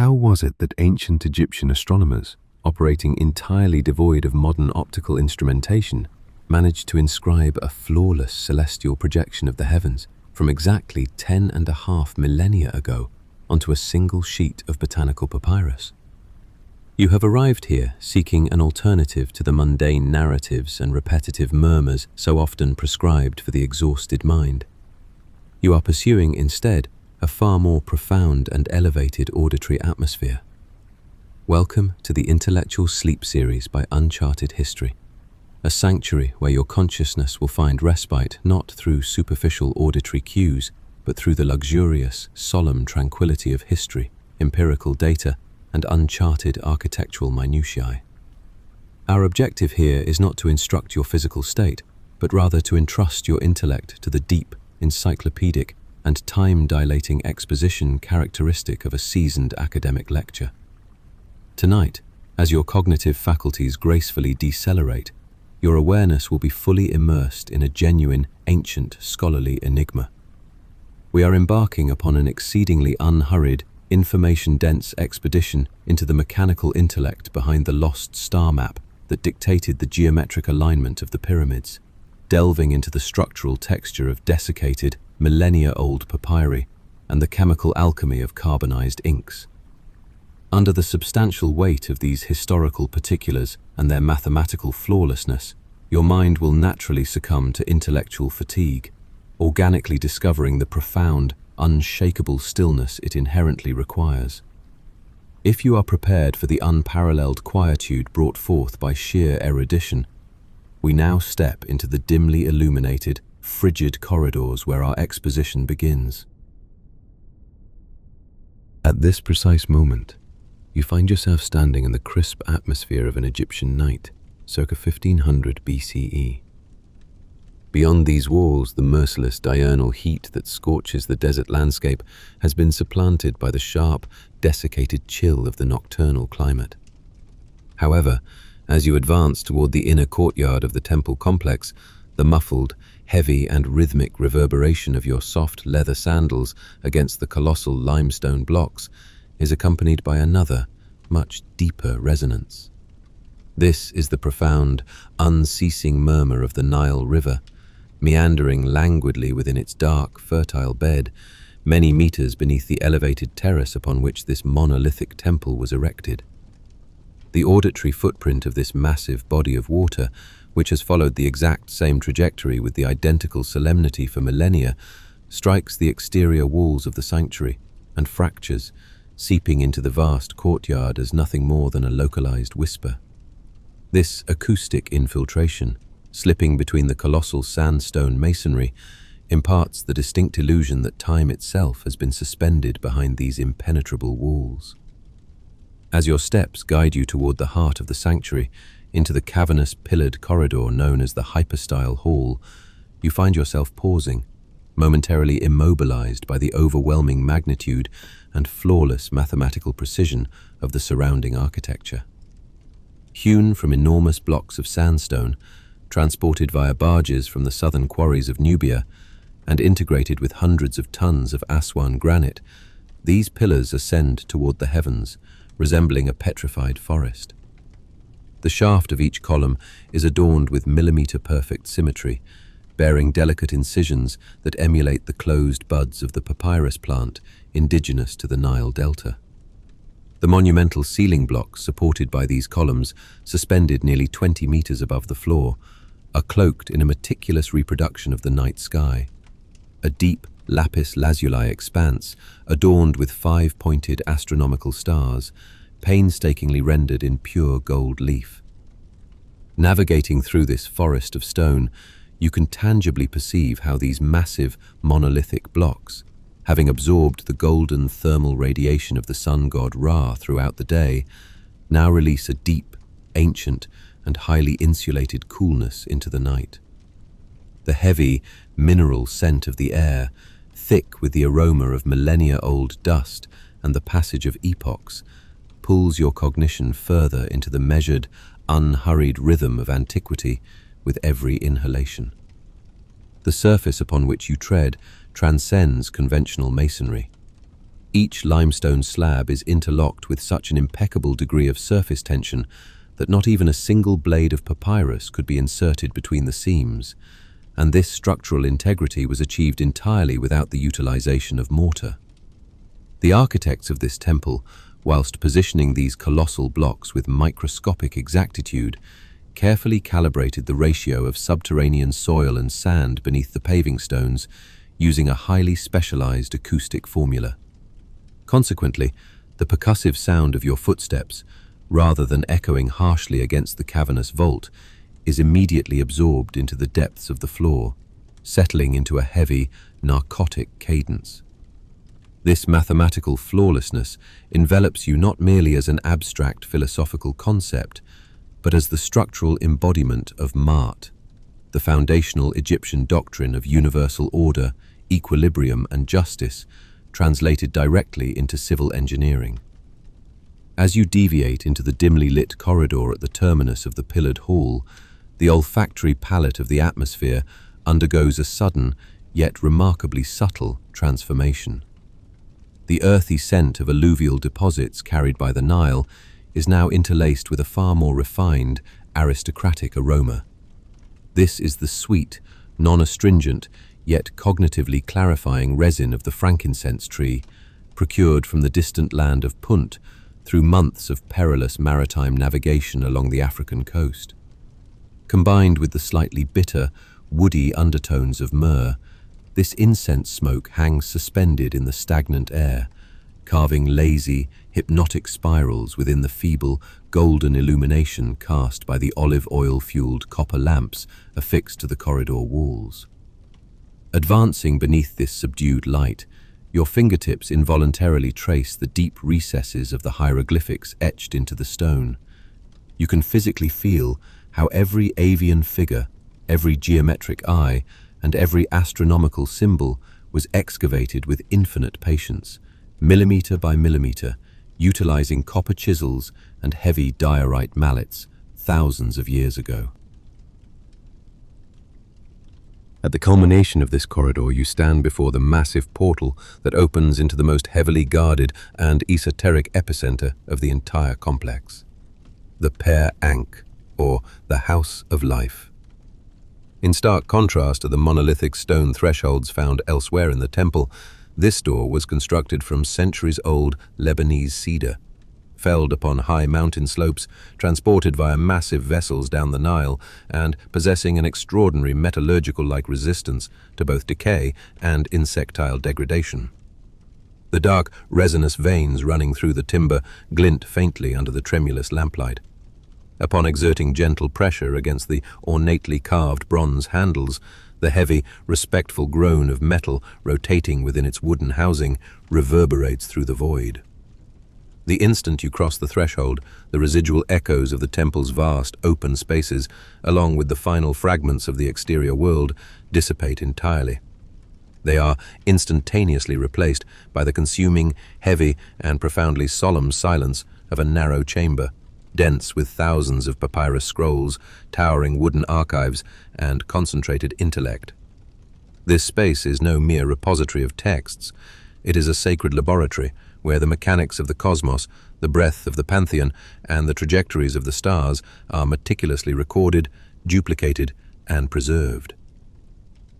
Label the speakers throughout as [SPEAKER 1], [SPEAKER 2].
[SPEAKER 1] How was it that ancient Egyptian astronomers, operating entirely devoid of modern optical instrumentation, managed to inscribe a flawless celestial projection of the heavens from exactly 10.5 millennia ago onto a single sheet of botanical papyrus? You have arrived here seeking an alternative to the mundane narratives and repetitive murmurs so often prescribed for the exhausted mind. You are pursuing instead a far more profound and elevated auditory atmosphere. Welcome to the Intellectual Sleep series by Uncharted History, a sanctuary where your consciousness will find respite not through superficial auditory cues, but through the luxurious, solemn tranquility of history, empirical data, and uncharted architectural minutiae. Our objective here is not to instruct your physical state, but rather to entrust your intellect to the deep, encyclopedic, and time-dilating exposition characteristic of a seasoned academic lecture. Tonight, as your cognitive faculties gracefully decelerate, your awareness will be fully immersed in a genuine, ancient, scholarly enigma. We are embarking upon an exceedingly unhurried, information-dense expedition into the mechanical intellect behind the lost star map that dictated the geometric alignment of the pyramids, delving into the structural texture of desiccated, millennia-old papyri and the chemical alchemy of carbonized inks. Under the substantial weight of these historical particulars and their mathematical flawlessness, your mind will naturally succumb to intellectual fatigue, organically discovering the profound, unshakeable stillness it inherently requires. If you are prepared for the unparalleled quietude brought forth by sheer erudition, we now step into the dimly illuminated, frigid corridors where our exposition begins. At this precise moment, you find yourself standing in the crisp atmosphere of an Egyptian night, circa 1500 BCE. Beyond these walls, the merciless diurnal heat that scorches the desert landscape has been supplanted by the sharp, desiccated chill of the nocturnal climate. However, as you advance toward the inner courtyard of the temple complex, the muffled, heavy and rhythmic reverberation of your soft leather sandals against the colossal limestone blocks is accompanied by another, much deeper resonance. This is the profound, unceasing murmur of the Nile River, meandering languidly within its dark, fertile bed, many meters beneath the elevated terrace upon which this monolithic temple was erected. The auditory footprint of this massive body of water, which has followed the exact same trajectory with the identical solemnity for millennia, strikes the exterior walls of the sanctuary and fractures, seeping into the vast courtyard as nothing more than a localized whisper. This acoustic infiltration, slipping between the colossal sandstone masonry, imparts the distinct illusion that time itself has been suspended behind these impenetrable walls. As your steps guide you toward the heart of the sanctuary, into the cavernous pillared corridor known as the hypostyle hall, you find yourself pausing, momentarily immobilized by the overwhelming magnitude and flawless mathematical precision of the surrounding architecture. Hewn from enormous blocks of sandstone, transported via barges from the southern quarries of Nubia, and integrated with hundreds of tons of Aswan granite, these pillars ascend toward the heavens, resembling a petrified forest. The shaft of each column is adorned with millimeter-perfect symmetry, bearing delicate incisions that emulate the closed buds of the papyrus plant indigenous to the Nile Delta. The monumental ceiling blocks supported by these columns, suspended nearly 20 meters above the floor, are cloaked in a meticulous reproduction of the night sky. A deep lapis lazuli expanse, adorned with 5-pointed astronomical stars, painstakingly rendered in pure gold leaf. Navigating through this forest of stone, you can tangibly perceive how these massive monolithic blocks, having absorbed the golden thermal radiation of the sun god Ra throughout the day, now release a deep, ancient, and highly insulated coolness into the night. The heavy, mineral scent of the air, thick with the aroma of millennia-old dust and the passage of epochs, pulls your cognition further into the measured, unhurried rhythm of antiquity with every inhalation. The surface upon which you tread transcends conventional masonry. Each limestone slab is interlocked with such an impeccable degree of surface tension that not even a single blade of papyrus could be inserted between the seams, and this structural integrity was achieved entirely without the utilization of mortar. The architects of this temple, whilst positioning these colossal blocks with microscopic exactitude, carefully calibrated the ratio of subterranean soil and sand beneath the paving stones using a highly specialized acoustic formula. Consequently, the percussive sound of your footsteps, rather than echoing harshly against the cavernous vault, is immediately absorbed into the depths of the floor, settling into a heavy, narcotic cadence. This mathematical flawlessness envelops you not merely as an abstract philosophical concept, but as the structural embodiment of Ma'at, the foundational Egyptian doctrine of universal order, equilibrium, and justice, translated directly into civil engineering. As you deviate into the dimly lit corridor at the terminus of the pillared hall, the olfactory palette of the atmosphere undergoes a sudden, yet remarkably subtle, transformation. The earthy scent of alluvial deposits carried by the Nile is now interlaced with a far more refined, aristocratic aroma. This is the sweet, non-astringent, yet cognitively clarifying resin of the frankincense tree, procured from the distant land of Punt through months of perilous maritime navigation along the African coast. Combined with the slightly bitter, woody undertones of myrrh, this incense smoke hangs suspended in the stagnant air, carving lazy, hypnotic spirals within the feeble, golden illumination cast by the olive oil-fueled copper lamps affixed to the corridor walls. Advancing beneath this subdued light, your fingertips involuntarily trace the deep recesses of the hieroglyphics etched into the stone. You can physically feel how every avian figure, every geometric eye, and every astronomical symbol was excavated with infinite patience, millimeter by millimeter, utilizing copper chisels and heavy diorite mallets thousands of years ago. At the culmination of this corridor, you stand before the massive portal that opens into the most heavily guarded and esoteric epicenter of the entire complex, the Ankh, or the House of Life. In stark contrast to the monolithic stone thresholds found elsewhere in the temple, this door was constructed from centuries-old Lebanese cedar, felled upon high mountain slopes, transported via massive vessels down the Nile, and possessing an extraordinary metallurgical-like resistance to both decay and insectile degradation. The dark, resinous veins running through the timber glint faintly under the tremulous lamplight. Upon exerting gentle pressure against the ornately carved bronze handles, the heavy, respectful groan of metal rotating within its wooden housing reverberates through the void. The instant you cross the threshold, the residual echoes of the temple's vast, open spaces, along with the final fragments of the exterior world, dissipate entirely. They are instantaneously replaced by the consuming, heavy, and profoundly solemn silence of a narrow chamber, dense with thousands of papyrus scrolls, towering wooden archives, and concentrated intellect. This space is no mere repository of texts. It is a sacred laboratory where the mechanics of the cosmos, the breath of the pantheon, and the trajectories of the stars are meticulously recorded, duplicated, and preserved.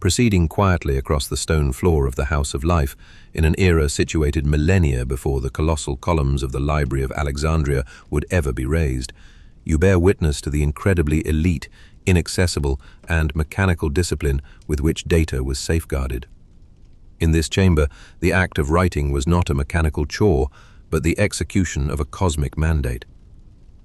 [SPEAKER 1] Proceeding quietly across the stone floor of the House of Life, in an era situated millennia before the colossal columns of the Library of Alexandria would ever be raised, you bear witness to the incredibly elite, inaccessible, and mechanical discipline with which data was safeguarded. In this chamber, the act of writing was not a mechanical chore, but the execution of a cosmic mandate.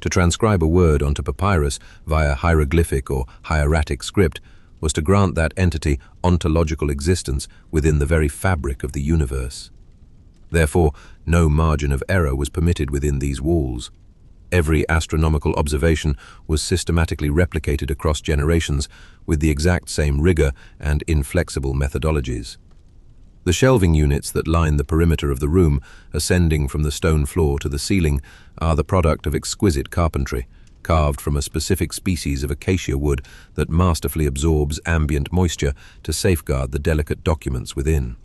[SPEAKER 1] To transcribe a word onto papyrus via hieroglyphic or hieratic script was to grant that entity ontological existence within the very fabric of the universe. Therefore, no margin of error was permitted within these walls. Every astronomical observation was systematically replicated across generations with the exact same rigor and inflexible methodologies. The shelving units that line the perimeter of the room, ascending from the stone floor to the ceiling, are the product of exquisite carpentry, carved from a specific species of acacia wood that masterfully absorbs ambient moisture to safeguard the delicate documents within.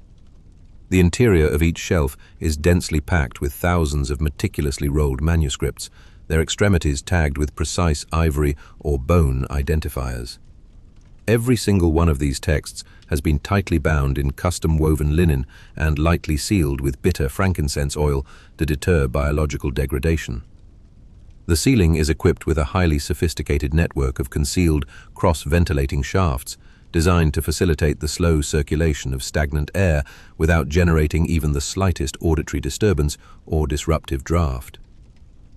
[SPEAKER 2] The interior of each shelf is densely packed with thousands of meticulously rolled manuscripts, their extremities tagged with precise ivory or bone identifiers. Every single one of these texts has been tightly bound in custom-woven linen and lightly sealed with bitter frankincense oil to deter biological degradation. The ceiling is equipped with a highly sophisticated network of concealed, cross-ventilating shafts designed to facilitate the slow circulation of stagnant air without generating even the slightest auditory disturbance or disruptive draft.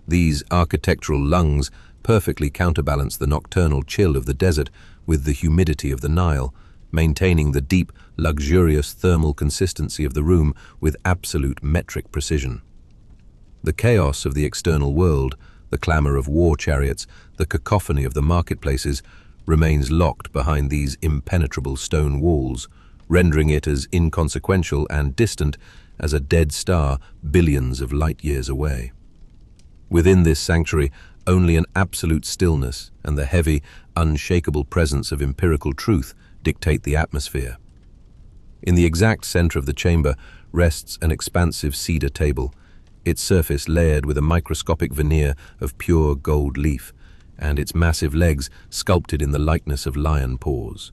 [SPEAKER 2] These architectural lungs perfectly counterbalance the nocturnal chill of the desert with the humidity of the Nile, maintaining the deep, luxurious thermal consistency of the room with absolute metric precision. The chaos of the external world, the clamor of war chariots, the cacophony of the marketplaces, remains locked behind these impenetrable stone walls, rendering it as inconsequential and distant as a dead star billions of light years away. Within this sanctuary, only an absolute stillness and the heavy, unshakable presence of empirical truth dictate the atmosphere. In the exact center of the chamber rests an expansive cedar table, its surface layered with a microscopic veneer of pure gold leaf, and its massive legs sculpted in the likeness of lion paws.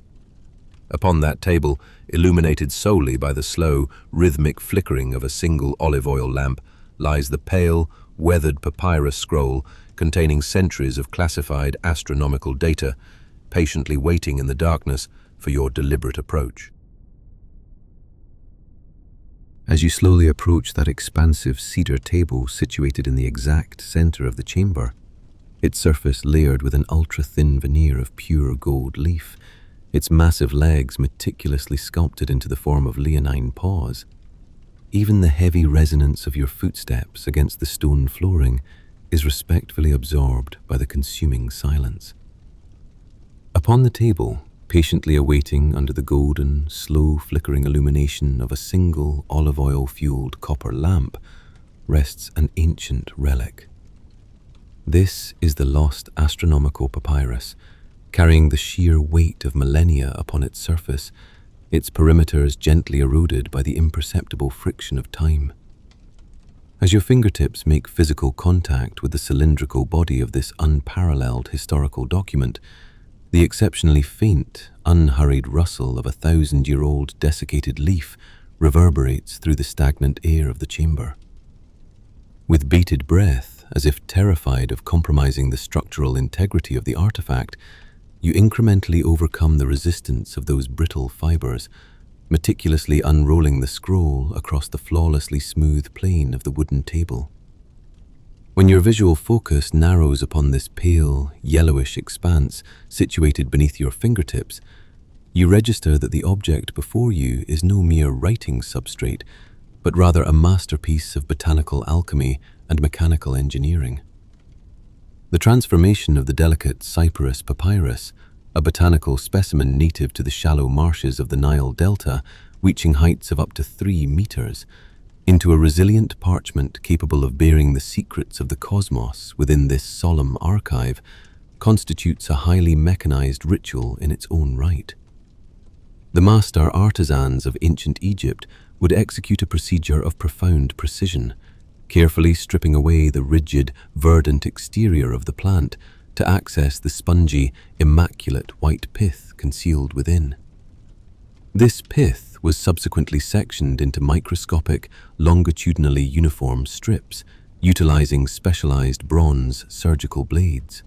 [SPEAKER 2] Upon that table, illuminated solely by the slow, rhythmic flickering of a single olive oil lamp, lies the pale, weathered papyrus scroll containing centuries of classified astronomical data, patiently waiting in the darkness for your deliberate approach.
[SPEAKER 1] As you slowly approach that expansive cedar table situated in the exact center of the chamber, its surface layered with an ultra-thin veneer of pure gold leaf, its massive legs meticulously sculpted into the form of leonine paws, even the heavy resonance of your footsteps against the stone flooring is respectfully absorbed by the consuming silence. Upon the table, patiently awaiting under the golden, slow flickering illumination of a single olive oil-fueled copper lamp, rests an ancient relic. This is the lost astronomical papyrus, carrying the sheer weight of millennia upon its surface, its perimeters gently eroded by the imperceptible friction of time. As your fingertips make physical contact with the cylindrical body of this unparalleled historical document, the exceptionally faint, unhurried rustle of a 1,000-year-old desiccated leaf reverberates through the stagnant air of the chamber. With bated breath, as if terrified of compromising the structural integrity of the artifact, you incrementally overcome the resistance of those brittle fibers, meticulously unrolling the scroll across the flawlessly smooth plane of the wooden table. When your visual focus narrows upon this pale, yellowish expanse situated beneath your fingertips, you register that the object before you is no mere writing substrate, but rather a masterpiece of botanical alchemy and mechanical engineering. The transformation of the delicate cyperus papyrus, a botanical specimen native to the shallow marshes of the Nile Delta, reaching heights of up to 3 meters, into a resilient parchment capable of bearing the secrets of the cosmos within this solemn archive, constitutes a highly mechanized ritual in its own right. The master artisans of ancient Egypt would execute a procedure of profound precision, carefully stripping away the rigid, verdant exterior of the plant to access the spongy, immaculate white pith concealed within. This pith was subsequently sectioned into microscopic, longitudinally uniform strips, utilizing specialized bronze surgical blades.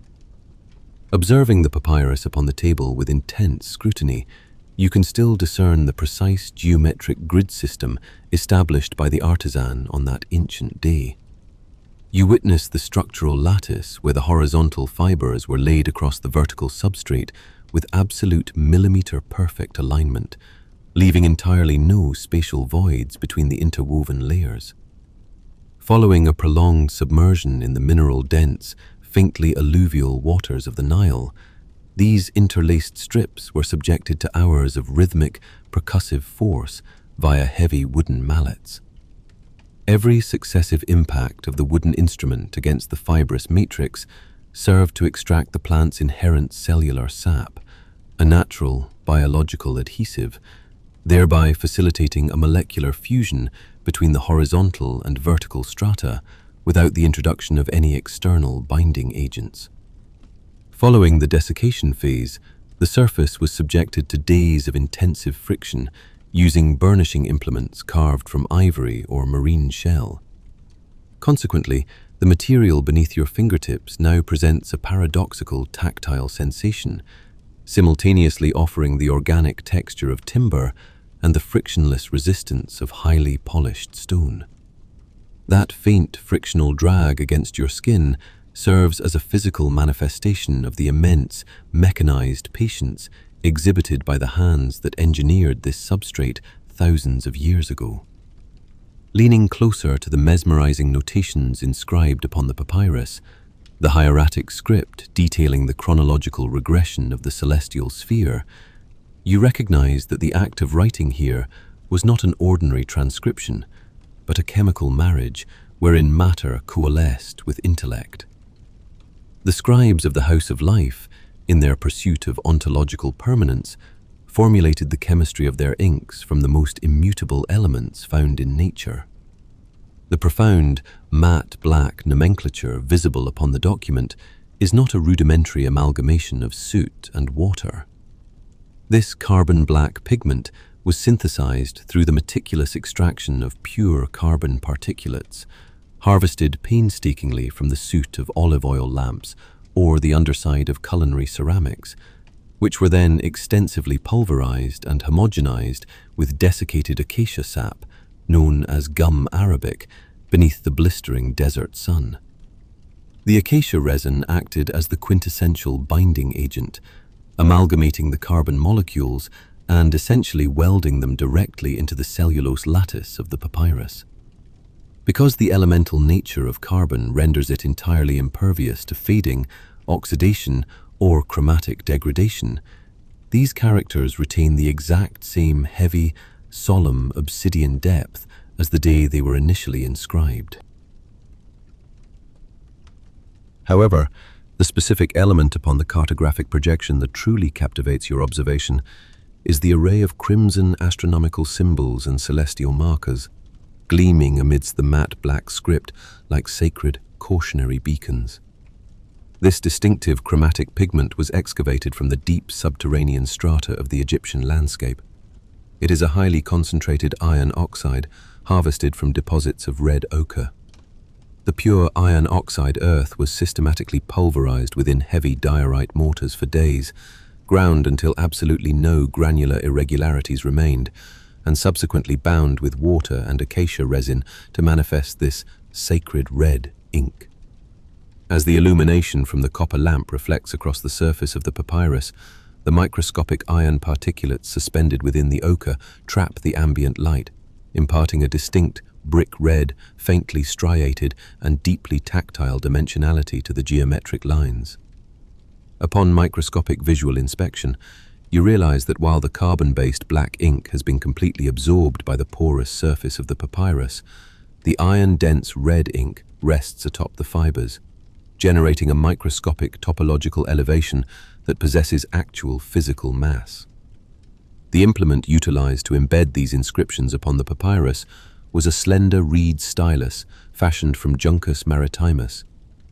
[SPEAKER 1] Observing the papyrus upon the table with intense scrutiny, you can still discern the precise geometric grid system established by the artisan on that ancient day. You witness the structural lattice where the horizontal fibers were laid across the vertical substrate with absolute millimeter-perfect alignment, leaving entirely no spatial voids between the interwoven layers. Following a prolonged submersion in the mineral-dense, faintly alluvial waters of the Nile, these interlaced strips were subjected to hours of rhythmic, percussive force via heavy wooden mallets. Every successive impact of the wooden instrument against the fibrous matrix served to extract the plant's inherent cellular sap, a natural, biological adhesive thereby facilitating a molecular fusion between the horizontal and vertical strata without the introduction of any external binding agents. Following the desiccation phase, the surface was subjected to days of intensive friction using burnishing implements carved from ivory or marine shell. Consequently, the material beneath your fingertips now presents a paradoxical tactile sensation, simultaneously offering the organic texture of timber and the frictionless resistance of highly polished stone. That faint frictional drag against your skin serves as a physical manifestation of the immense, mechanized patience exhibited by the hands that engineered this substrate thousands of years ago. Leaning closer to the mesmerizing notations inscribed upon the papyrus, the hieratic script detailing the chronological regression of the celestial sphere, you recognize that the act of writing here was not an ordinary transcription, but a chemical marriage wherein matter coalesced with intellect. The scribes of the House of Life, in their pursuit of ontological permanence, formulated the chemistry of their inks from the most immutable elements found in nature. The profound, matte black nomenclature visible upon the document is not a rudimentary amalgamation of soot and water. This carbon black pigment was synthesized through the meticulous extraction of pure carbon particulates, harvested painstakingly from the soot of olive oil lamps or the underside of culinary ceramics, which were then extensively pulverized and homogenized with desiccated acacia sap, known as gum arabic, beneath the blistering desert sun. The acacia resin acted as the quintessential binding agent, amalgamating the carbon molecules and essentially welding them directly into the cellulose lattice of the papyrus. Because the elemental nature of carbon renders it entirely impervious to fading, oxidation, or chromatic degradation, these characters retain the exact same heavy, solemn obsidian depth as the day they were initially inscribed. However, the specific element upon the cartographic projection that truly captivates your observation is the array of crimson astronomical symbols and celestial markers, gleaming amidst the matte black script like sacred, cautionary beacons. This distinctive chromatic pigment was excavated from the deep subterranean strata of the Egyptian landscape. It is a highly concentrated iron oxide harvested from deposits of red ochre. The pure iron oxide earth was systematically pulverized within heavy diorite mortars for days, ground until absolutely no granular irregularities remained, and subsequently bound with water and acacia resin to manifest this sacred red ink. As the illumination from the copper lamp reflects across the surface of the papyrus, the microscopic iron particulates suspended within the ochre trap the ambient light, imparting a distinct brick red, faintly striated and deeply tactile dimensionality to the geometric lines. Upon microscopic visual inspection, you realize that while the carbon-based black ink has been completely absorbed by the porous surface of the papyrus, the iron-dense red ink rests atop the fibers, generating a microscopic topological elevation that possesses actual physical mass. The implement utilized to embed these inscriptions upon the papyrus was a slender reed stylus fashioned from Juncus maritimus,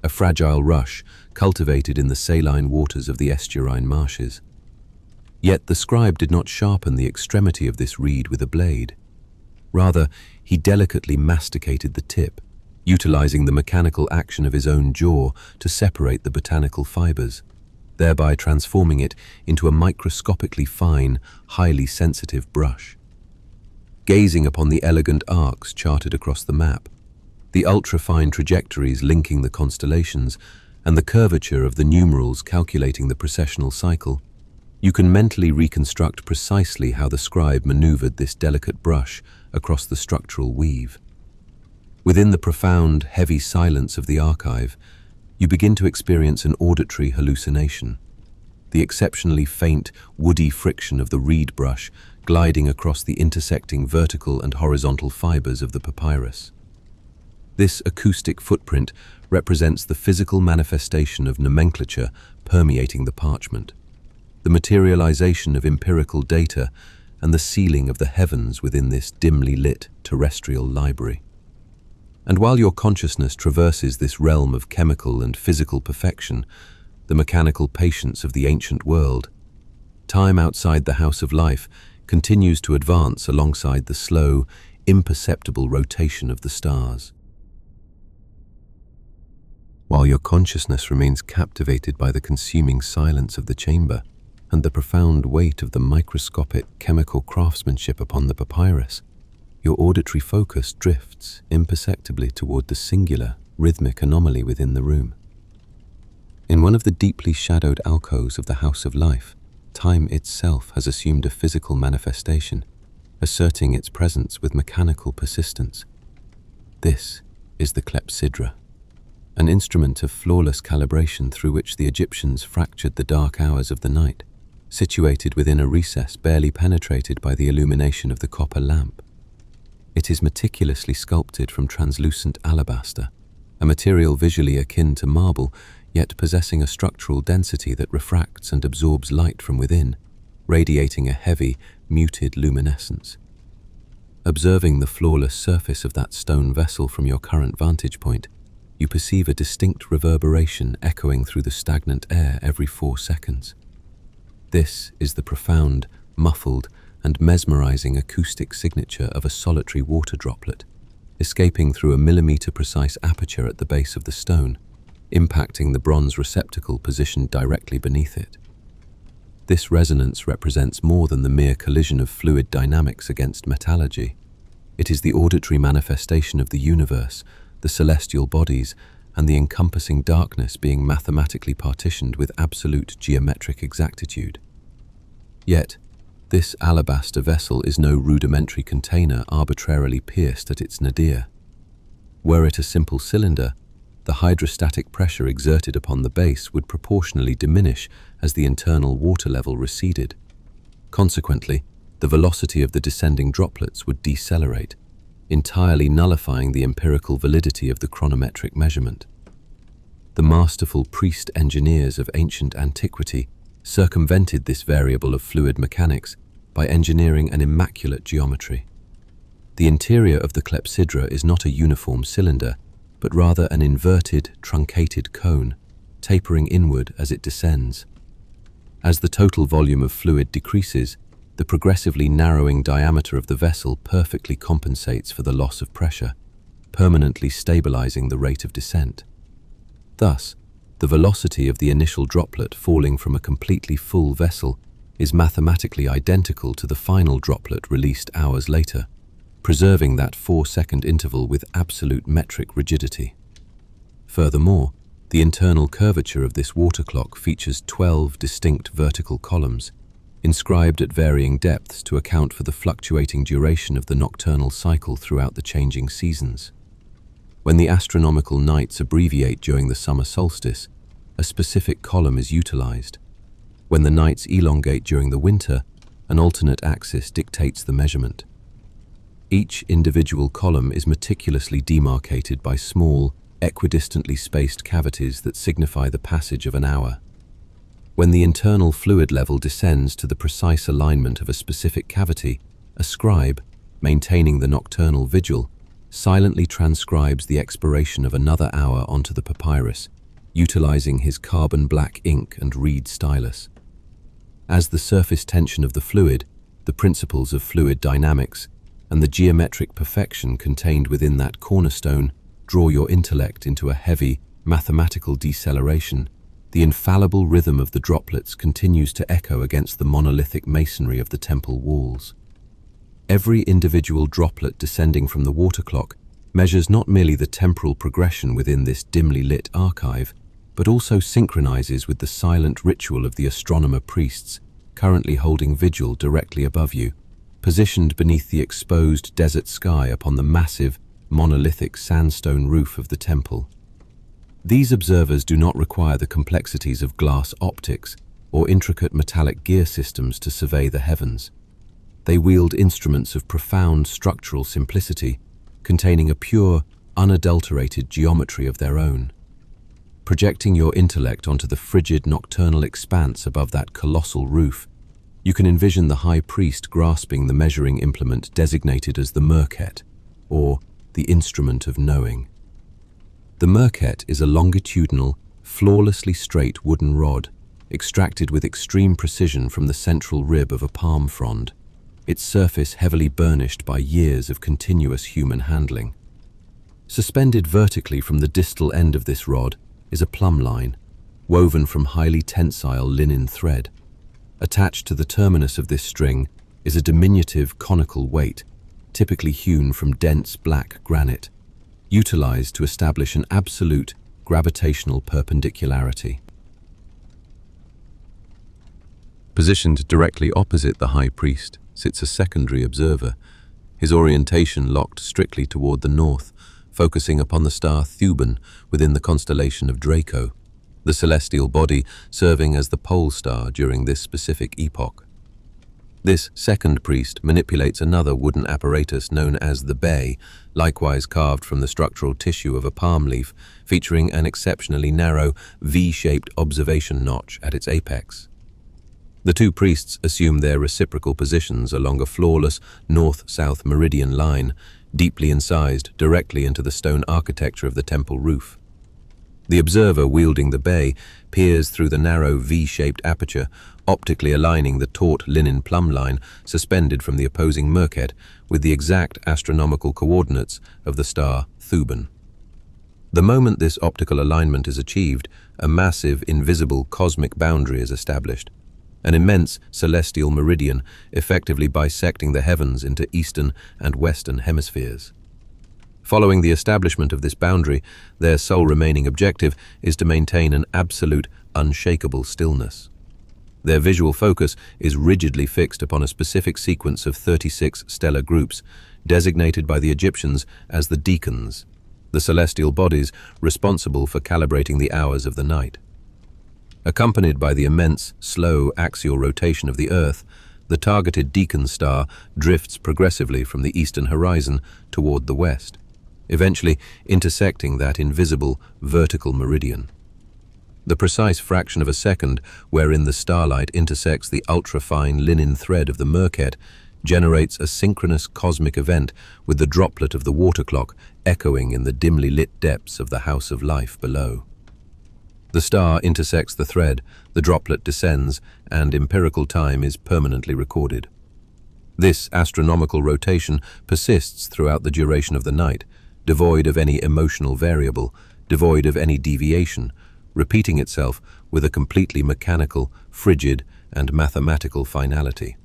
[SPEAKER 1] a fragile rush cultivated in the saline waters of the estuarine marshes. Yet the scribe did not sharpen the extremity of this reed with a blade. Rather, he delicately masticated the tip, utilizing the mechanical action of his own jaw to separate the botanical fibers, thereby transforming it into a microscopically fine, highly sensitive brush. Gazing upon the elegant arcs charted across the map, the ultra-fine trajectories linking the constellations, and the curvature of the numerals calculating the precessional cycle, you can mentally reconstruct precisely how the scribe maneuvered this delicate brush across the structural weave. Within the profound, heavy silence of the archive, you begin to experience an auditory hallucination. The exceptionally faint, woody friction of the reed brush gliding across the intersecting vertical and horizontal fibers of the papyrus. This acoustic footprint represents the physical manifestation of nomenclature permeating the parchment, the materialization of empirical data
[SPEAKER 2] and the sealing of the heavens within this dimly lit terrestrial library. And while your consciousness traverses this realm of chemical and physical perfection, the mechanical patience of the ancient world, time outside the House of Life continues to advance alongside the slow, imperceptible rotation of the stars. While your consciousness remains captivated by the consuming silence of the chamber and the profound weight of the microscopic chemical craftsmanship upon the papyrus, your auditory focus drifts imperceptibly toward the singular, rhythmic anomaly within the room. In one of the deeply shadowed alcoves of the House of Life, time itself has assumed a physical manifestation, asserting its presence with mechanical persistence. This is the Clepsydra, an instrument of flawless calibration through which the Egyptians fractured the dark hours of the night, situated within a recess barely penetrated by the illumination of the copper lamp. It is meticulously sculpted from translucent alabaster, a material visually akin to marble, yet possessing a structural density that refracts and absorbs light from within, radiating a heavy, muted luminescence. Observing the flawless surface of that stone vessel from your current vantage point, you perceive a distinct reverberation echoing through the stagnant air every 4 seconds. This is the profound, muffled, and mesmerizing acoustic signature of a solitary water droplet, escaping through a millimeter-precise aperture at the base of the stone, impacting the bronze receptacle positioned directly beneath it. This resonance represents more than the mere collision of fluid dynamics against metallurgy. It is the auditory manifestation of the universe, the celestial bodies, and the encompassing darkness being mathematically partitioned with absolute geometric exactitude. Yet, this alabaster vessel is no rudimentary container arbitrarily pierced at its nadir. Were it a simple cylinder, the hydrostatic pressure exerted upon the base would proportionally diminish as the internal water level receded. Consequently, the velocity of the descending droplets would decelerate, entirely nullifying the empirical validity of the chronometric measurement. The masterful priest engineers of ancient antiquity circumvented this variable of fluid mechanics by engineering an immaculate geometry. The interior of the Clepsydra is not a uniform cylinder, but rather an inverted, truncated cone, tapering inward as it descends. As the total volume of fluid decreases, the progressively narrowing diameter of the vessel perfectly compensates for the loss of pressure, permanently stabilizing the rate of descent. Thus, the velocity of the initial droplet falling from a completely full vessel is mathematically identical to the final droplet released hours later, preserving that 4-second interval with absolute metric rigidity. Furthermore, the internal curvature of this water clock features 12 distinct vertical columns, inscribed at varying depths to account for the fluctuating duration of the nocturnal cycle throughout the changing seasons. When the astronomical nights abbreviate during the summer solstice, a specific column is utilized. When the nights elongate during the winter, an alternate axis dictates the measurement. Each individual column is meticulously demarcated by small, equidistantly spaced cavities that signify the passage of an hour. When the internal fluid level descends to the precise alignment of a specific cavity, a scribe, maintaining the nocturnal vigil, silently transcribes the expiration of another hour onto the papyrus, utilizing his carbon black ink and reed stylus. As the surface tension of the fluid, the principles of fluid dynamics, and the geometric perfection contained within that cornerstone draw your intellect into a heavy, mathematical deceleration, the infallible rhythm of the droplets continues to echo against the monolithic masonry of the temple walls. Every individual droplet descending from the water clock measures not merely the temporal progression within this dimly lit archive, but also synchronizes with the silent ritual of the astronomer priests currently holding vigil directly above you, positioned beneath the exposed desert sky upon the massive, monolithic sandstone roof of the temple. These observers do not require the complexities of glass optics or intricate metallic gear systems to survey the heavens. They wield instruments of profound structural simplicity, containing a pure, unadulterated geometry of their own. Projecting your intellect onto the frigid nocturnal expanse above that colossal roof,
[SPEAKER 1] You can envision the high priest grasping the measuring implement designated as the merket, or the instrument of knowing. The merket is a longitudinal, flawlessly straight wooden rod, extracted with extreme precision from the central rib of a palm frond, its surface heavily burnished by years of continuous human handling. Suspended vertically from the distal end of this rod is a plumb line, woven from highly tensile linen thread. Attached to the terminus of this string is a diminutive conical weight, typically hewn from dense black granite, utilized to establish an absolute gravitational perpendicularity. Positioned directly opposite the high priest sits a secondary observer, his orientation locked strictly toward the north, focusing upon the star Thuban within the constellation of Draco, the celestial body serving as the pole star during this specific epoch. This second priest manipulates another wooden apparatus known as the bay, likewise carved from the structural tissue of a palm leaf, featuring an exceptionally narrow, V-shaped observation notch at its apex. The two priests assume their reciprocal positions along a flawless north-south meridian line, deeply incised directly into the stone architecture of the temple roof. The observer wielding the bay peers through the narrow V-shaped aperture, optically aligning the taut linen plumb line suspended from the opposing merket with the exact astronomical coordinates of the star Thuban. The moment this optical alignment is achieved, a massive, invisible cosmic boundary is established, an immense celestial meridian effectively bisecting the heavens into eastern and western hemispheres. Following the establishment of this boundary, their sole remaining objective is to maintain an absolute, unshakable stillness. Their visual focus is rigidly fixed upon a specific sequence of 36 stellar groups, designated by the Egyptians as the decans, the celestial bodies responsible for calibrating the hours of the night. Accompanied by the immense, slow axial rotation of the Earth, the targeted decan star drifts progressively from the eastern horizon toward the west, eventually intersecting that invisible vertical meridian. The precise fraction of a second wherein the starlight intersects the ultra-fine linen thread of the merket generates a synchronous cosmic event with the droplet of the water clock echoing in the dimly lit depths of the house of life below. The star intersects the thread, the droplet descends, and empirical time is permanently recorded. This astronomical rotation persists throughout the duration of the night, devoid of any emotional variable, devoid of any deviation, repeating itself with a completely mechanical, frigid, and mathematical finality.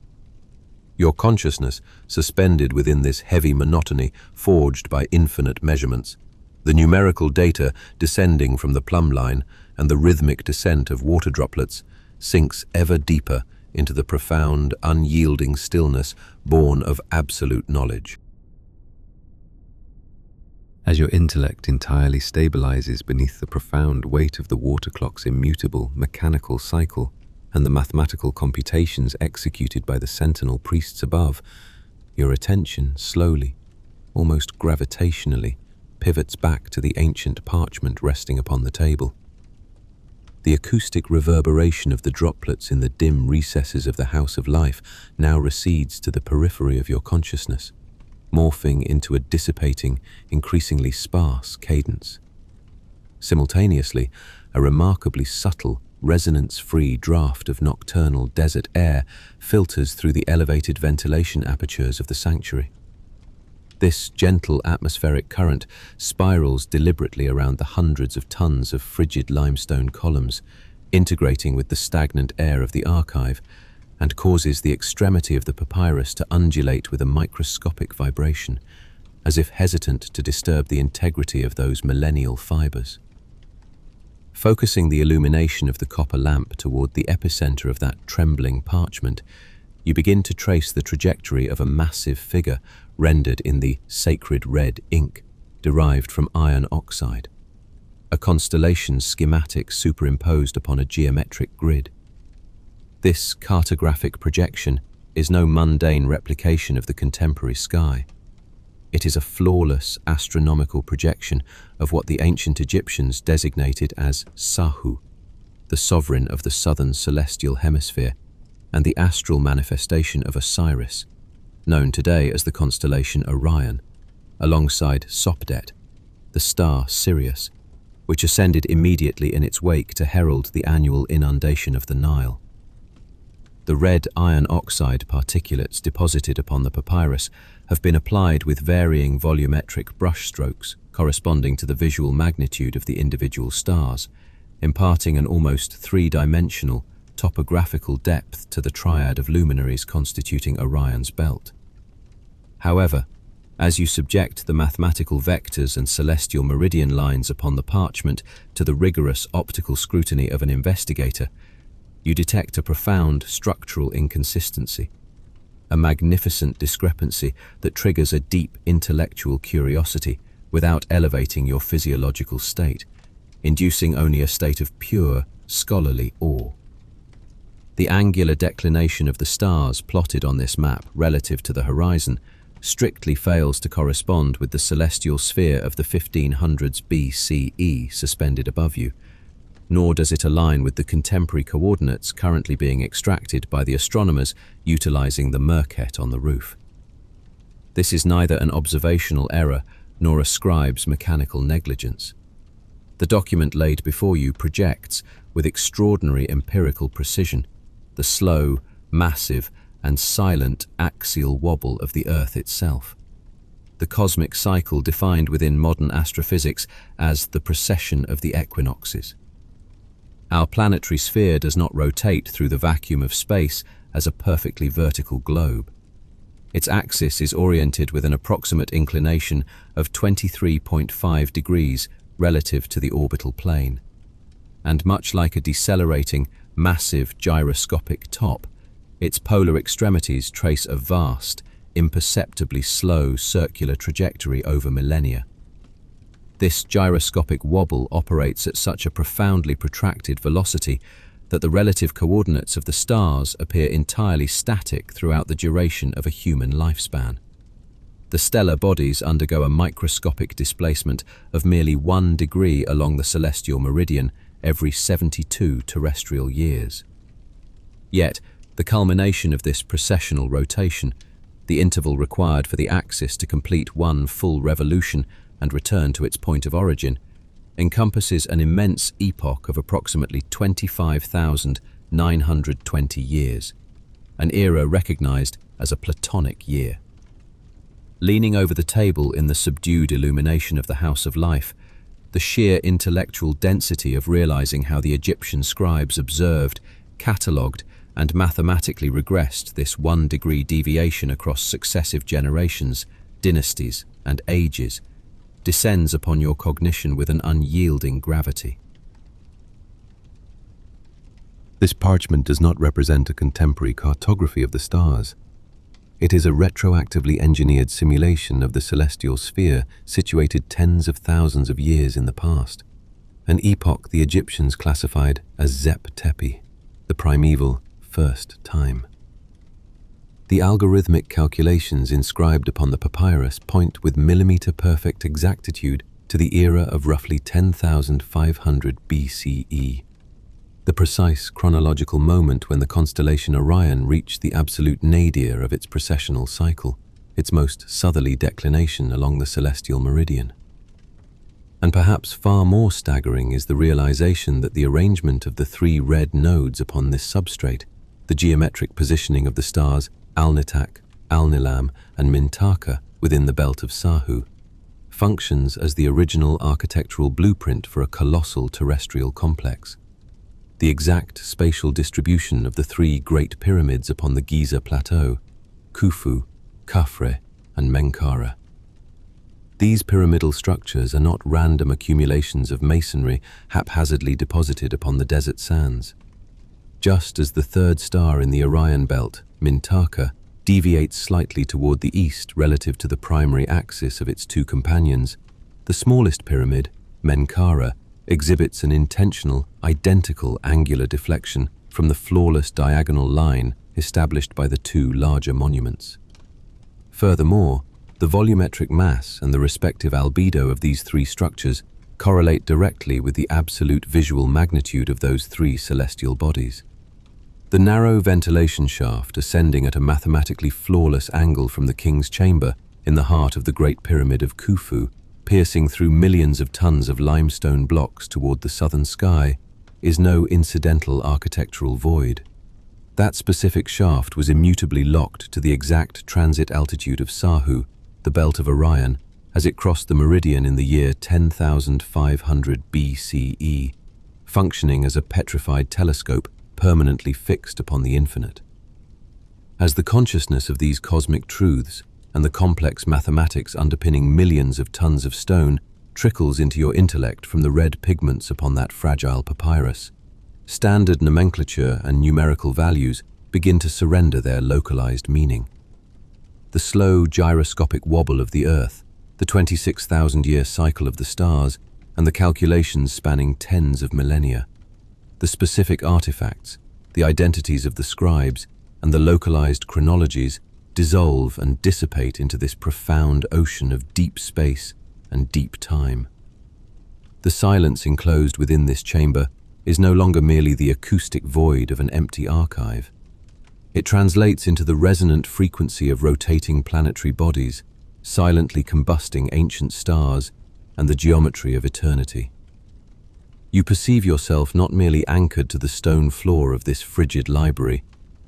[SPEAKER 1] Your consciousness, suspended within this heavy monotony forged by infinite measurements, the numerical data descending from the plumb line, and the rhythmic descent of water droplets, sinks ever deeper into the profound, unyielding stillness born of absolute knowledge. As your intellect entirely stabilizes beneath the profound weight of the water clock's immutable mechanical cycle and the mathematical computations executed by the sentinel priests above, your attention slowly, almost gravitationally, pivots back to the ancient parchment resting upon the table. The acoustic reverberation of the droplets in the dim recesses of the house of life now recedes to the periphery of your consciousness, morphing into a dissipating, increasingly sparse cadence. Simultaneously, a remarkably subtle, resonance-free draft of nocturnal desert air filters through the elevated ventilation apertures of the sanctuary. This gentle atmospheric current spirals deliberately around the hundreds of tons of frigid limestone columns, integrating with the stagnant air of the archive, and causes the extremity of the papyrus to undulate with a microscopic vibration, as if hesitant to disturb the integrity of those millennial fibers. Focusing the illumination of the copper lamp toward the epicenter of that trembling parchment, you begin to trace the trajectory of a massive figure rendered in the sacred red ink derived from iron oxide, a constellation schematic superimposed upon a geometric grid. This cartographic projection is no mundane replication of the contemporary sky. It is a flawless astronomical projection of what the ancient Egyptians designated as Sahu, the sovereign of the southern celestial hemisphere, and the astral manifestation of Osiris, known today as the constellation Orion, alongside Sopdet, the star Sirius, which ascended immediately in its wake to herald the annual inundation of the Nile. The red iron oxide particulates deposited upon the papyrus have been applied with varying volumetric brushstrokes corresponding to the visual magnitude of the individual stars, imparting an almost three-dimensional topographical depth to the triad of luminaries constituting Orion's belt. However, as you subject the mathematical vectors and celestial meridian lines upon the parchment to the rigorous optical scrutiny of an investigator, you detect a profound structural inconsistency, a magnificent discrepancy that triggers a deep intellectual curiosity without elevating your physiological state, inducing only a state of pure, scholarly awe. The angular declination of the stars plotted on this map relative to the horizon strictly fails to correspond with the celestial sphere of the 1500s BCE suspended above you, nor does it align with the contemporary coordinates currently being extracted by the astronomers utilizing the Merket on the roof. This is neither an observational error nor a scribe's mechanical negligence. The document laid before you projects, with extraordinary empirical precision, the slow, massive, and silent axial wobble of the Earth itself. The cosmic cycle defined within modern astrophysics as the precession of the equinoxes. Our planetary sphere does not rotate through the vacuum of space as a perfectly vertical globe. Its axis is oriented with an approximate inclination of 23.5 degrees relative to the orbital plane. And much like a decelerating, massive gyroscopic top, its polar extremities trace a vast, imperceptibly slow circular trajectory over millennia. This gyroscopic wobble operates at such a profoundly protracted velocity that the relative coordinates of the stars appear entirely static throughout the duration of a human lifespan. The stellar bodies undergo a microscopic displacement of merely 1 degree along the celestial meridian every 72 terrestrial years. Yet, the culmination of this precessional rotation, the interval required for the axis to complete one full revolution and return to its point of origin, encompasses an immense epoch of approximately 25,920 years, an era recognized as a Platonic year. Leaning over the table in the subdued illumination of the House of Life, the sheer intellectual density of realizing how the Egyptian scribes observed, catalogued, and mathematically regressed this 1 degree deviation across successive generations, dynasties, and ages descends upon your cognition with an unyielding gravity.
[SPEAKER 2] This parchment does not represent a contemporary cartography of the stars. It is a retroactively engineered simulation of the celestial sphere situated tens of thousands of years in the past, an epoch the Egyptians classified as Zep Tepi, the primeval first time. The algorithmic calculations inscribed upon the papyrus point with millimeter-perfect exactitude to the era of roughly 10,500 BCE, the precise chronological moment when the constellation Orion reached the absolute nadir of its precessional cycle, its most southerly declination along the celestial meridian. And perhaps far more staggering is the realization that the arrangement of the 3 red nodes upon this substrate, the geometric positioning of the stars Alnitak, Alnilam, and Mintaka within the belt of Sahu, functions as the original architectural blueprint for a colossal terrestrial complex. The exact spatial distribution of the 3 great pyramids upon the Giza Plateau, Khufu, Khafre, and Menkaure. These pyramidal structures are not random accumulations of masonry haphazardly deposited upon the desert sands. Just as the 3rd star in the Orion belt, Mintaka, deviates slightly toward the east relative to the primary axis of its 2 companions, the smallest pyramid, Menkaure, exhibits an intentional, identical angular deflection from the flawless diagonal line established by the 2 larger monuments. Furthermore, the volumetric mass and the respective albedo of these 3 structures correlate directly with the absolute visual magnitude of those 3 celestial bodies. The narrow ventilation shaft ascending at a mathematically flawless angle from the king's chamber in the heart of the Great Pyramid of Khufu, piercing through millions of tons of limestone blocks toward the southern sky, is no incidental architectural void. That specific shaft was immutably locked to the exact transit altitude of Sahu, the belt of Orion, as it crossed the meridian in the year 10,500 BCE, functioning as a petrified telescope permanently fixed upon the infinite. As the consciousness of these cosmic truths and the complex mathematics underpinning millions of tons of stone trickles into your intellect from the red pigments upon that fragile papyrus, standard nomenclature and numerical values begin to surrender their localized meaning. The slow gyroscopic wobble of the Earth, the 26,000-year cycle of the stars, and the calculations spanning tens of millennia, the specific artifacts, the identities of the scribes, and the localized chronologies dissolve and dissipate into this profound ocean of deep space and deep time. The silence enclosed within this chamber is no longer merely the acoustic void of an empty archive. It translates into the resonant frequency of rotating planetary bodies, silently combusting ancient stars and the geometry of eternity. You perceive yourself not merely anchored to the stone floor of this frigid library,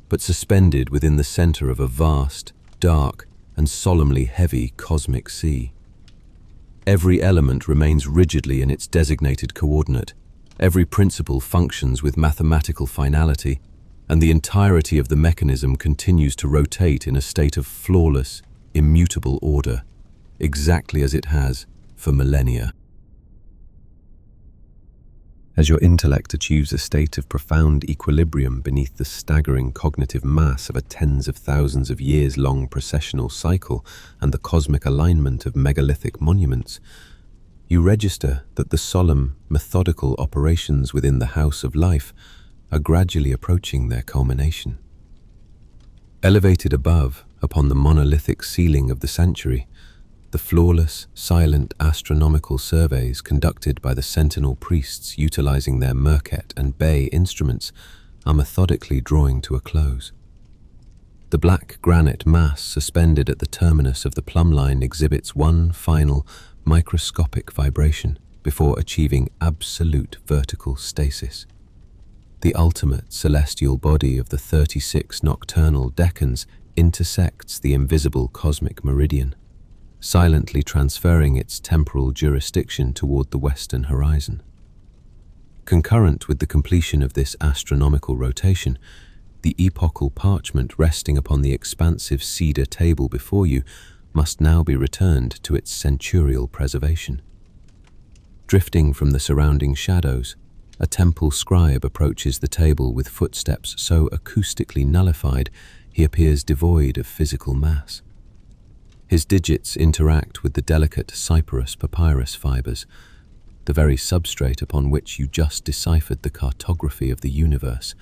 [SPEAKER 2] but suspended within the center of a vast, dark, and solemnly heavy cosmic sea. Every element remains rigidly in its designated coordinate, every principle functions with mathematical finality, and the entirety of the mechanism continues to rotate in a state of flawless, immutable order, exactly as it has for millennia. As your intellect achieves a state of profound equilibrium beneath the staggering cognitive mass of a tens of thousands of years-long processional cycle and the cosmic alignment of megalithic monuments, you register that the solemn, methodical operations within the house of life are gradually approaching their culmination. Elevated above, upon the monolithic ceiling of the sanctuary, the flawless, silent astronomical surveys conducted by the Sentinel priests utilizing their Merket and Bay instruments are methodically drawing to a close. The black granite mass suspended at the terminus of the plumb line exhibits one final, microscopic vibration before achieving absolute vertical stasis. The ultimate celestial body of the 36 nocturnal decans intersects the invisible cosmic meridian, silently transferring its temporal jurisdiction toward the western horizon. Concurrent with the completion of this astronomical rotation, the epochal parchment resting upon the expansive cedar table before you must now be returned to its centurial preservation. Drifting from the surrounding shadows, a temple scribe approaches the table with footsteps so acoustically nullified he appears devoid of physical mass. His digits interact with the delicate cyperus papyrus fibers, the very substrate upon which you just deciphered the cartography of the universe,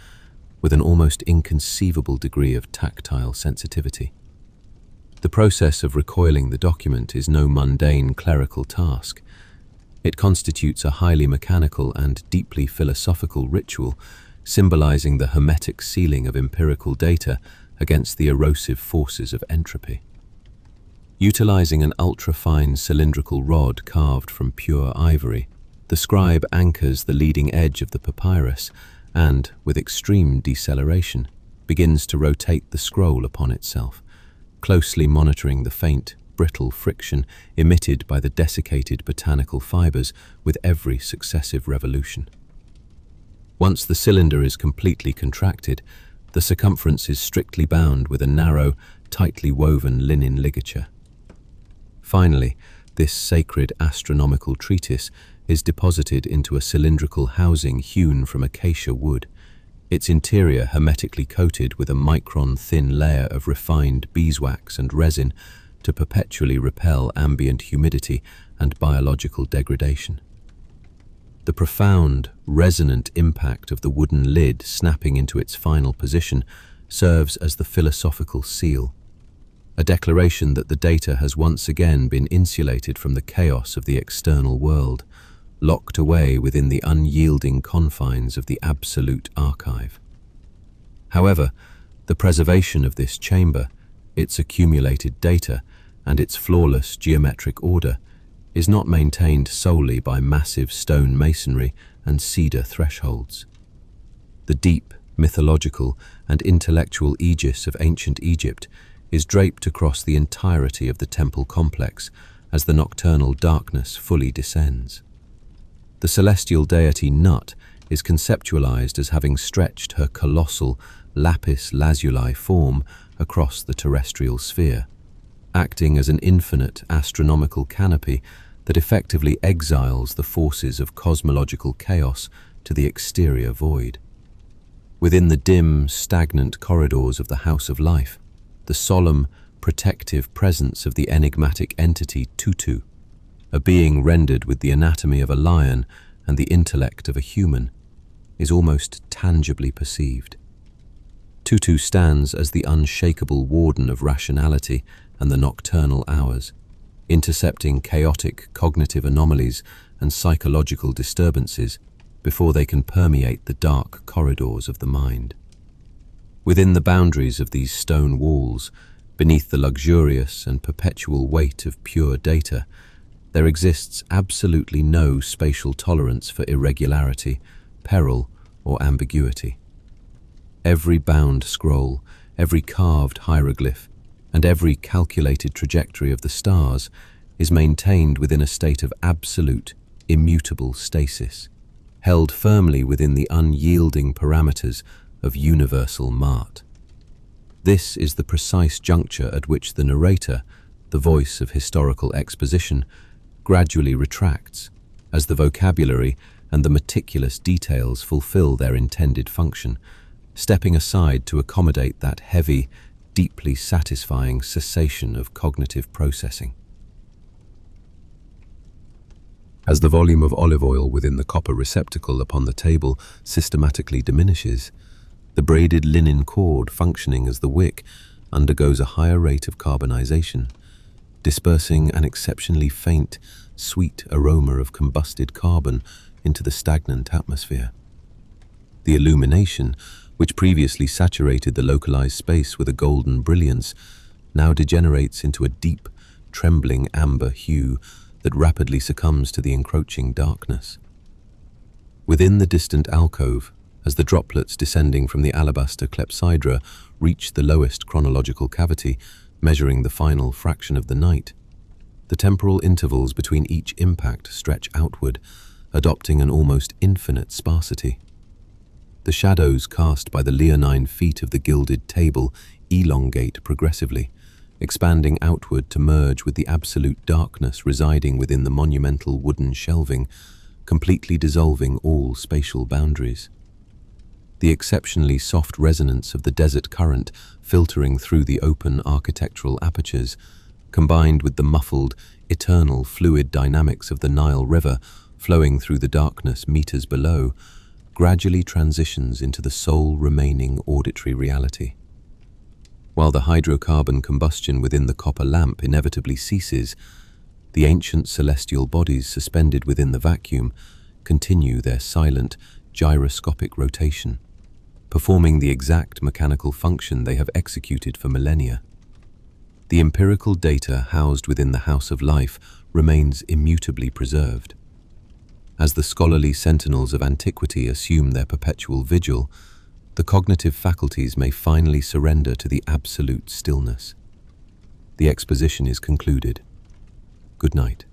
[SPEAKER 2] with an almost inconceivable degree of tactile sensitivity. The process of recoiling the document is no mundane clerical task. It constitutes a highly mechanical and deeply philosophical ritual, symbolizing the hermetic sealing of empirical data against the erosive forces of entropy. Utilizing an ultra-fine cylindrical rod carved from pure ivory, the scribe anchors the leading edge of the papyrus and, with extreme deceleration, begins to rotate the scroll upon itself, closely monitoring the faint, brittle friction emitted by the desiccated botanical fibers with every successive revolution. Once the cylinder is completely contracted, the circumference is strictly bound with a narrow, tightly woven linen ligature. Finally, this sacred astronomical treatise is deposited into a cylindrical housing hewn from acacia wood, its interior hermetically coated with a micron-thin layer of refined beeswax and resin to perpetually repel ambient humidity and biological degradation. The profound, resonant impact of the wooden lid snapping into its final position serves as the philosophical seal, a declaration that the data has once again been insulated from the chaos of the external world, locked away within the unyielding confines of the absolute archive. However, the preservation of this chamber, its accumulated data, and its flawless geometric order is not maintained solely by massive stone masonry and cedar thresholds. The deep, mythological, and intellectual aegis of ancient Egypt is draped across the entirety of the temple complex as the nocturnal darkness fully descends. The celestial deity Nut is conceptualized as having stretched her colossal lapis lazuli form across the terrestrial sphere, acting as an infinite astronomical canopy that effectively exiles the forces of cosmological chaos to the exterior void. Within the dim, stagnant corridors of the House of Life, the solemn, protective presence of the enigmatic entity Tutu, a being rendered with the anatomy of a lion and the intellect of a human, is almost tangibly perceived. Tutu stands as the unshakeable warden of rationality and the nocturnal hours, intercepting chaotic cognitive anomalies and psychological disturbances before they can permeate the dark corridors of the mind. Within the boundaries of these stone walls, beneath the luxurious and perpetual weight of pure data, there exists absolutely no spatial tolerance for irregularity, peril, or ambiguity. Every bound scroll, every carved hieroglyph, and every calculated trajectory of the stars is maintained within a state of absolute, immutable stasis, held firmly within the unyielding parameters of universal Mart. This is the precise juncture at which the narrator, the voice of historical exposition, gradually retracts, as the vocabulary and the meticulous details fulfill their intended function, stepping aside to accommodate that heavy, deeply satisfying cessation of cognitive processing. As the volume of olive oil within the copper receptacle upon the table systematically diminishes, the braided linen cord functioning as the wick undergoes a higher rate of carbonization, dispersing an exceptionally faint, sweet aroma of combusted carbon into the stagnant atmosphere. The illumination, which previously saturated the localized space with a golden brilliance, now degenerates into a deep, trembling amber hue that rapidly succumbs to the encroaching darkness. Within the distant alcove, as the droplets descending from the alabaster Clepsydra reach the lowest chronological cavity, measuring the final fraction of the night, the temporal intervals between each impact stretch outward, adopting an almost infinite sparsity. The shadows cast by the leonine feet of the gilded table elongate progressively, expanding outward to merge with the absolute darkness residing within the monumental wooden shelving, completely dissolving all spatial boundaries. The exceptionally soft resonance of the desert current filtering through the open architectural apertures, combined with the muffled, eternal fluid dynamics of the Nile River flowing through the darkness meters below, gradually transitions into the sole remaining auditory reality. While the hydrocarbon combustion within the copper lamp inevitably ceases, the ancient celestial bodies suspended within the vacuum continue their silent, gyroscopic rotation, performing the exact mechanical function they have executed for millennia. The empirical data housed within the House of Life remains immutably preserved. As the scholarly sentinels of antiquity assume their perpetual vigil, the cognitive faculties may finally surrender to the absolute stillness. The exposition is concluded. Good night.